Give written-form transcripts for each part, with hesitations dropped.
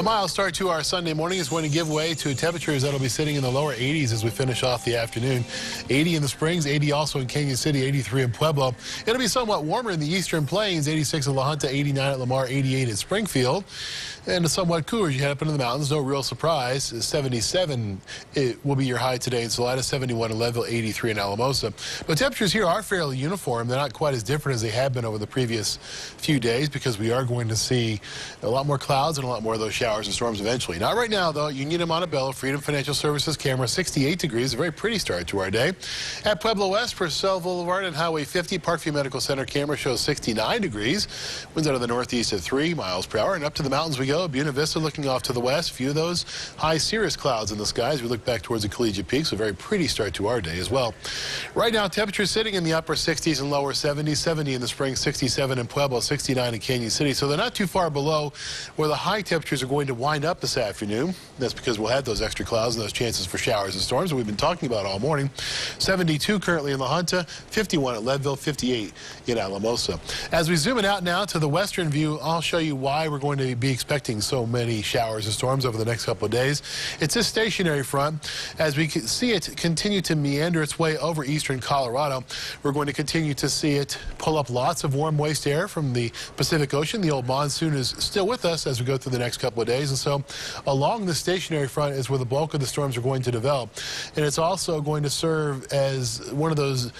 mild start to our Sunday morning is going to give way to temperatures that will be sitting in the lower 80s as we finish off the afternoon. 80 in the Springs, 80 also in Canyon City, 83 in Pueblo. It'll be somewhat warmer in the eastern plains, 86 in La Junta, 89 at Lamar, 88 in Springfield. And somewhat cooler as you head up into the mountains. No real surprise. 77 it will be your high today in Salida, 71 in Leadville, 83 in Alamosa. But temperatures here are fairly uniform. They're not quite as different as they have been over the previous few days because we are going to see a lot more clouds and a lot more of those showers and storms eventually. Not right now, though. Union in Montebello, Freedom Financial Services camera, 68 degrees. A very pretty start to our day. At Pueblo West, Purcell Boulevard and Highway 50, Parkview Medical Center camera shows 69 degrees. Winds out of the northeast at 3 miles per hour. And up to the mountains we go. Buena Vista looking off to the west. Few of those high cirrus clouds in the skies. We look back towards the collegiate peaks. A very pretty start to our day as well. Right now, temperatures sitting in the upper 60s and lower 70s. 70 in the Springs, 67 in Pueblo, 69 in Canyon City. So they're not too far below where the high temperatures are going to wind up this afternoon. That's because we'll have those extra clouds and those chances for showers and storms that we've been talking about all morning. 72 currently in La Junta, 51 at Leadville, 58 in Alamosa. As we zoom it out now to the western view, I'll show you why we're going to be expecting so many showers and storms over the next couple of days. It's this stationary front. As we see it continue to meander its way over eastern Colorado, we're going to continue to see it pull up lots of warm, moist air from the Pacific Ocean. The old monsoon is still with us as we go through the next couple of days. And so along the stationary front is where the bulk of the storms are going to develop. And it's also going to serve as one of those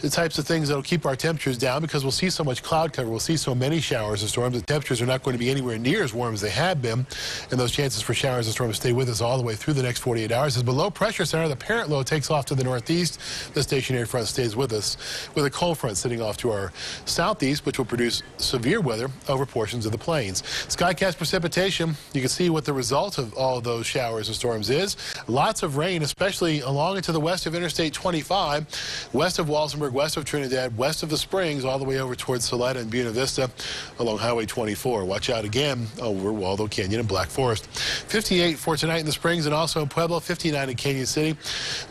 types of things that will keep our temperatures down because we'll see so much cloud cover. We'll see so many showers and storms. The temperatures are not going to be anywhere near as warm as they have been. And those chances for showers and storms stay with us all the way through the next 48 hours. As the low pressure center, the parent low, takes off to the northeast, the stationary front stays with us with a cold front sitting off to our southeast, which will produce severe weather over portions of the plains. Skycast precipitation, you can see what the result of all of those showers and storms is. Lots of rain, especially along and to the west of Interstate 25, west of Walsenburg, west of Trinidad, west of the Springs, all the way over towards Salida and Buena Vista along Highway 24. Watch out again over Waldo Canyon and Black Forest. 58 for tonight in the Springs and also in Pueblo, 59 in Canyon City.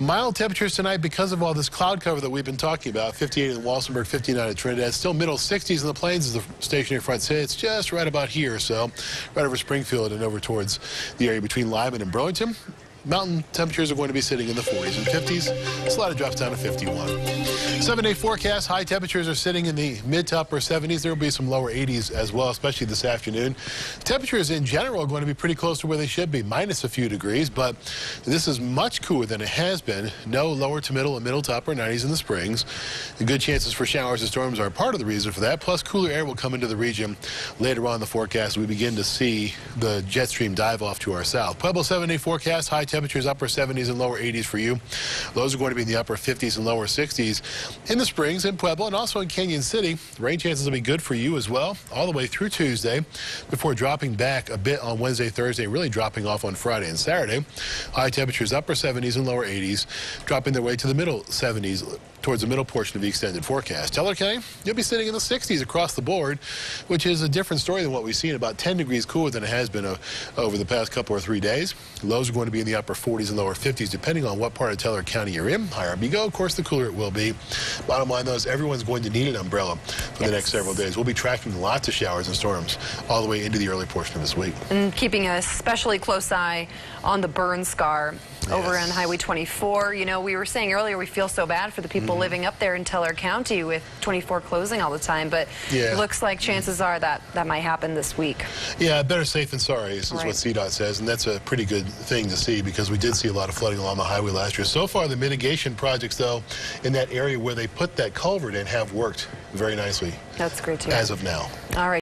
Mild temperatures tonight because of all this cloud cover that we've been talking about. 58 in Walsenburg, 59 in Trinidad. Still middle 60s in the plains as the stationary front sits just right about here. So right over Springfield and over towards the area between Lyman and Burlington. Mountain temperatures are going to be sitting in the 40s and 50s. Salida drops down to 51. 7-day forecast. High temperatures are sitting in the mid to upper 70s. There will be some lower 80s as well, especially this afternoon. Temperatures in general are going to be pretty close to where they should be, minus a few degrees, but this is much cooler than it has been. No lower to middle and middle to upper 90s in the Springs. The good chances for showers and storms are part of the reason for that. Plus, cooler air will come into the region later on in the forecast. We begin to see the jet stream dive off to our south. Pueblo 7-day forecast. High temperatures upper 70s and lower 80s for you. Those are going to be in the upper 50s and lower 60s in the Springs, in Pueblo, and also in Canyon City. Rain chances will be good for you as well all the way through Tuesday before dropping back a bit on Wednesday, Thursday, really dropping off on Friday and Saturday. High temperatures upper 70s and lower 80s, dropping their way to the middle 70s towards the middle portion of the extended forecast. Teller County, you'll be sitting in the 60s across the board, which is a different story than what we've seen, about 10 degrees cooler than it has been over the past couple or 3 days. Lows are going to be in the upper 40s and lower 50s, depending on what part of Teller County you're in. Higher up you go, of course, the cooler it will be. Bottom line, though, is everyone's going to need an umbrella for the next several days. We'll be tracking lots of showers and storms all the way into the early portion of this week. And keeping a especially close eye on the burn scar over on Highway 24. You know, we were saying earlier we feel so bad for the people living up there in Teller County with 24 closing all the time, but it looks like chances are that might happen this week. Yeah, better safe than sorry is what CDOT says, and that's a pretty good thing to see because we did see a lot of flooding along the highway last year. So far, the mitigation projects, though, in that area where they put that culvert in have worked very nicely. That's great, too. As of now. All right.